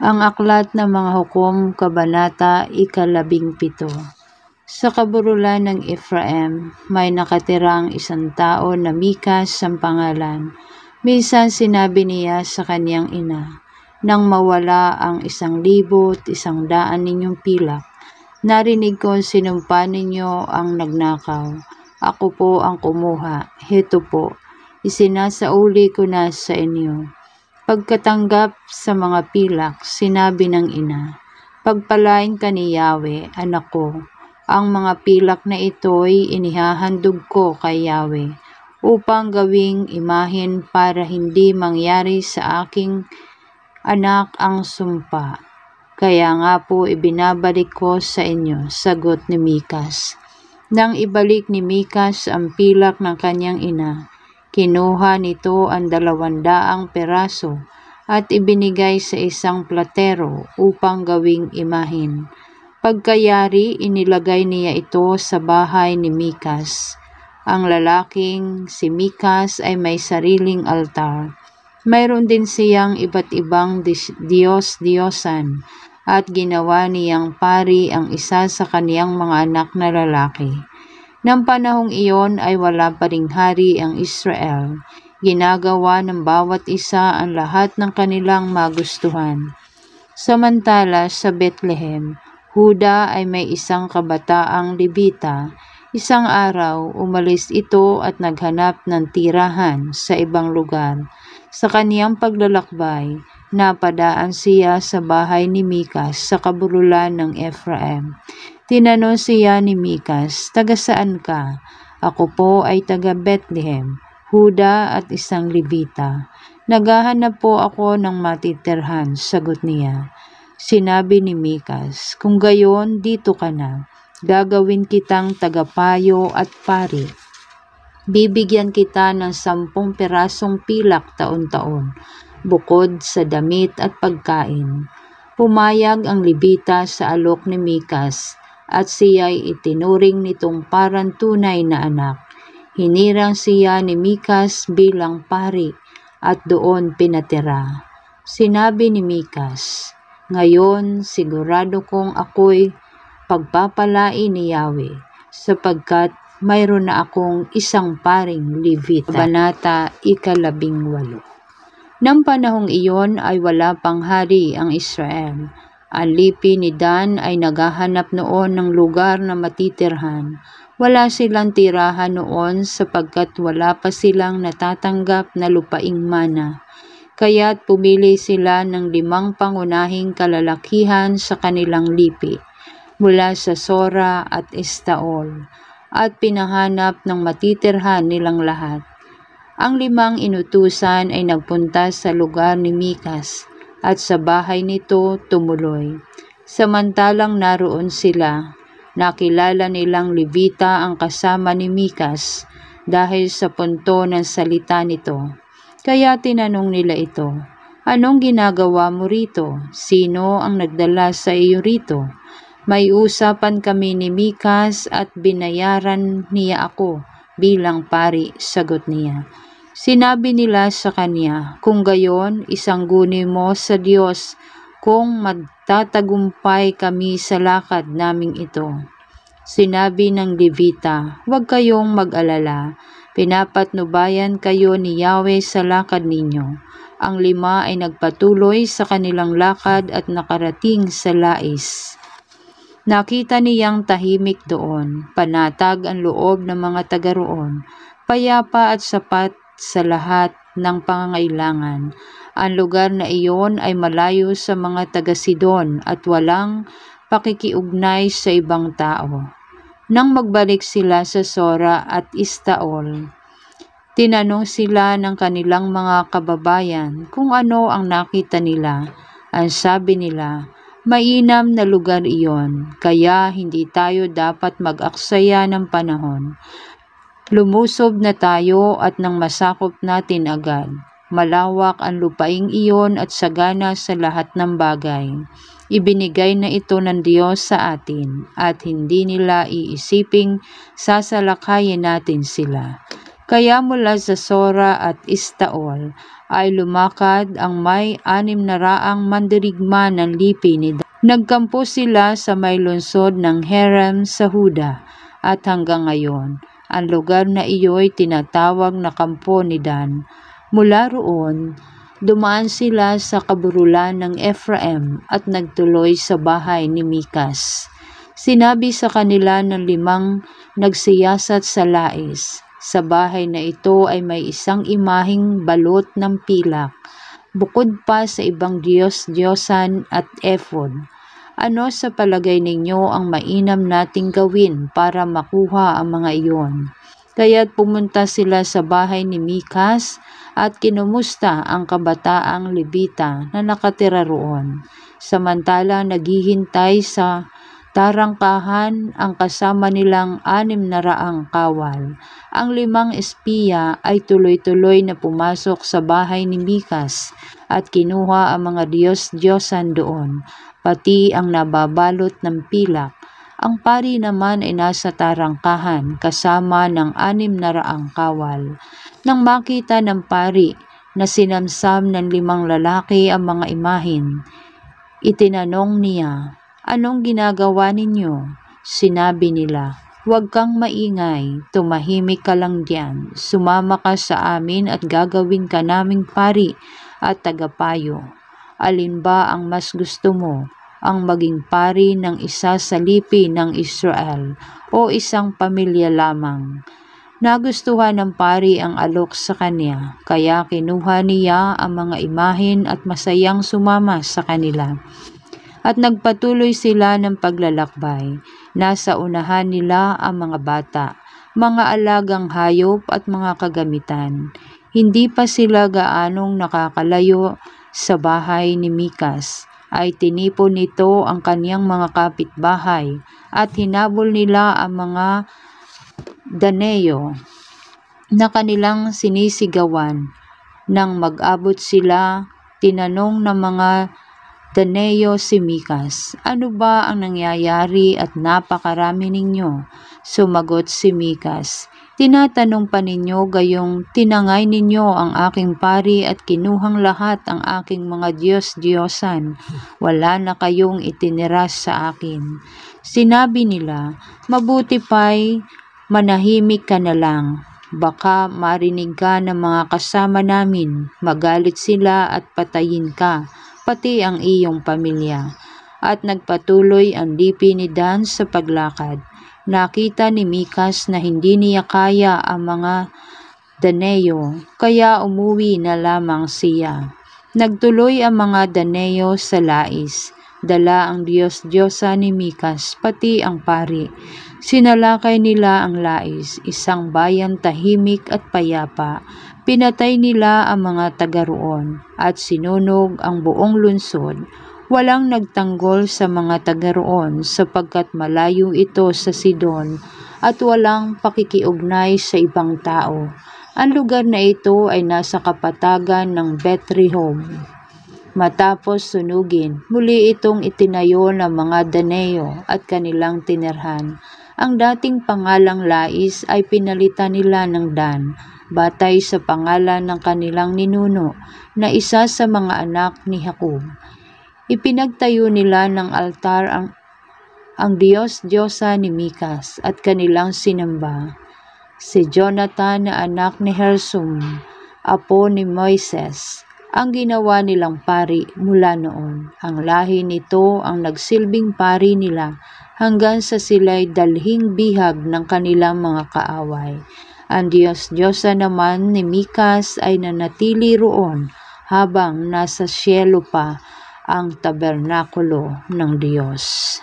Ang Aklat ng Mga Hukom, Kabanata 17. Sa kaburulan ng Ephraim, may nakatirang isang tao na Mikas ang pangalan. Minsan sinabi niya sa kanyang ina, "Nang mawala ang 1,100 ninyong pilak, narinig ko sinumpa ninyo ang nagnakaw. Ako po ang kumuha. Heto po, isinasauli ko na sa inyo." Pagkatanggap sa mga pilak, sinabi ng ina, "Pagpalain ka ni Yahweh, anak ko. Ang mga pilak na ito'y inihahandog ko kay Yahweh upang gawing imahen para hindi mangyari sa aking anak ang sumpa. Kaya nga po ibinabalik ko sa inyo," sagot ni Mikas. Nang ibalik ni Mikas ang pilak ng kanyang ina, kinuha nito ang 200 peraso at ibinigay sa isang platero upang gawing imahen. Pagkayari, inilagay niya ito sa bahay ni Mikas. Ang lalaking si Mikas ay may sariling altar. Mayroon din siyang iba't ibang Diyos-Diyosan at ginawa niyang pari ang isa sa kaniyang mga anak na lalaki. Nang panahong iyon ay wala pa ring hari ang Israel. Ginagawa ng bawat isa ang lahat ng kanilang magustuhan. Samantala sa Bethlehem, Huda ay may isang kabataang Levita. Isang araw, umalis ito at naghanap ng tirahan sa ibang lugar. Sa kaniyang paglalakbay, napadaan siya sa bahay ni Mikas sa kaburulan ng Ephraim. Tinanong siya ni Mikas, "Taga saan ka?" "Ako po ay taga Bethlehem, Huda at isang Levita. Naghahanap po ako ng matitirhan," sagot niya. Sinabi ni Mikas, "Kung gayon, dito ka na. Gagawin kitang tagapayo at pari. Bibigyan kita ng 10 perasong pilak taon-taon, bukod sa damit at pagkain." Pumayag ang Levita sa alok ni Mikas at siya'y itinuring nitong parang tunay na anak. Hinirang siya ni Mikas bilang pari at doon pinatira. Sinabi ni Mikas, "Ngayon sigurado kong ako'y pagpapalain ni Yahweh, sapagkat mayroon na akong isang paring Levita." Kabanata 18. Nang panahong iyon ay wala pang hari ang Israel. Ang lipi ni Dan ay naghahanap noon ng lugar na matitirhan. Wala silang tirahan noon sapagkat wala pa silang natatanggap na lupaing mana. Kaya't pumili sila ng 5 pangunahing kalalakihan sa kanilang lipi, mula sa Sora at Estaol, at pinahanap ng matitirhan nilang lahat. Ang 5 inutusan ay nagpunta sa lugar ni Mikas at sa bahay nito tumuloy. Samantalang naroon sila, nakilala nilang Levita ang kasama ni Mikas dahil sa punto ng salita nito. Kaya tinanong nila ito, "Anong ginagawa mo rito? Sino ang nagdala sa iyo rito?" "May usapan kami ni Mikas at binayaran niya ako bilang pari," sagot niya. Sinabi nila sa kanya, "Kung gayon, isangguni mo sa Diyos kung magtatagumpay kami sa lakad naming ito." Sinabi ng Levita, "Huwag kayong mag-alala. Pinapatnubayan kayo ni Yahweh sa lakad ninyo." Ang 5 ay nagpatuloy sa kanilang lakad at nakarating sa Lais. Nakita niyang tahimik doon, panatag ang loob ng mga taga roon, payapa at sapat sa lahat ng pangangailangan. Ang lugar na iyon ay malayo sa mga taga Sidon at walang pakikiugnay sa ibang tao. Nang magbalik sila sa Sora at Estaol, tinanong sila ng kanilang mga kababayan kung ano ang nakita nila. Ang sabi nila, "Mainam na lugar iyon, kaya hindi tayo dapat mag-aksaya ng panahon. Lumusob na tayo at nang masakop natin agad. Malawak ang lupaing iyon at sagana sa lahat ng bagay. Ibinigay na ito ng Diyos sa atin at hindi nila iisiping sasalakayin natin sila. Kaya mula sa Sora at Istaol ay lumakad ang may 600 mandirigma ng lipi ni Dan. Nagkampo sila sa may lungsod ng Herem sa Huda at hanggang ngayon, ang lugar na iyo'y tinatawag na kampo ni Dan. Mula roon, dumaan sila sa kaburulan ng Ephraim at nagtuloy sa bahay ni Mikas. Sinabi sa kanila ng 5 nagsiyasat sa Lais, sa bahay na ito ay may isang imaheng balot ng pilak, bukod pa sa ibang Diyos-Diyosan at ephod. Ano sa palagay ninyo ang mainam nating gawin para makuha ang mga iyon? Kaya't pumunta sila sa bahay ni Mikas at kinumusta ang kabataang Levita na nakatira roon. Samantala naghihintay sa tarangkahan ang kasama nilang 600 kawal. Ang 5 espiya ay tuloy-tuloy na pumasok sa bahay ni Mikas at kinuha ang mga Diyos-Diyosan doon, pati ang nababalot ng pilak. Ang pari naman ay nasa tarangkahan kasama ng 600 kawal. Nang makita ng pari na sinamsam ng 5 lalaki ang mga imahin, itinanong niya, "Anong ginagawa ninyo?" Sinabi nila, "Huwag kang maingay, tumahimik ka lang diyan. Sumama ka sa amin at gagawin ka naming pari at tagapayo. Alin ba ang mas gusto mo? Ang maging pari ng isa sa lipi ng Israel o isang pamilya lamang?" Nagustuhan ng pari ang alok sa kanya, kaya kinuha niya ang mga imahin at masayang sumama sa kanila. At nagpatuloy sila ng paglalakbay. Nasa unahan nila ang mga bata, mga alagang hayop at mga kagamitan. Hindi pa sila gaanong nakakalayo sa bahay ni Mikas, ay tinipon nito ang kaniyang mga kapitbahay at hinabol nila ang mga Daneo na kanilang sinisigawan. Nang mag-abot sila, tinanong ng mga Daneo si Mikas, "Ano ba ang nangyayari at napakarami ninyo?" Sumagot si Mikas, "Tinatanong pa ninyo gayong tinangay ninyo ang aking pari at kinuhang lahat ang aking mga Diyos-Diyosan. Wala na kayong itinira sa akin." Sinabi nila, "Mabuti pa'y manahimik ka na lang. Baka marinig ka ng mga kasama namin, magalit sila at patayin ka, pati ang iyong pamilya." At nagpatuloy ang lipi ni Dan sa paglakad. Nakita ni Mikas na hindi niya kaya ang mga Daneo, kaya umuwi na lamang siya. Nagtuloy ang mga Daneo sa Lais. Dala ang Diyos-Diyosa ni Mikas, pati ang pari. Sinalakay nila ang Lais, isang bayan tahimik at payapa. Pinatay nila ang mga taga roon at sinunog ang buong lungsod. Walang nagtanggol sa mga taga roon sapagkat malayo ito sa Sidon at walang pakikiugnay sa ibang tao. Ang lugar na ito ay nasa kapatagan ng Bet-Rehob. Matapos sunugin, muli itong itinayo ng mga Daneo at kanilang tinirhan. Ang dating pangalang Lais ay pinalitan nila ng Dan, batay sa pangalan ng kanilang ninuno na isa sa mga anak ni Jacob. Ipinagtayo nila ng altar ang Diyos-Diyosa ni Mikas at kanilang sinamba. Si Jonathan na anak ni Hersum, apo ni Moises, ang ginawa nilang pari mula noon. Ang lahi nito ang nagsilbing pari nila hanggang sa sila'y dalhing bihag ng kanilang mga kaaway. Ang Diyos-Diyosa naman ni Mikas ay nanatili roon habang nasa siyelo pa ang tabernakulo ng Diyos.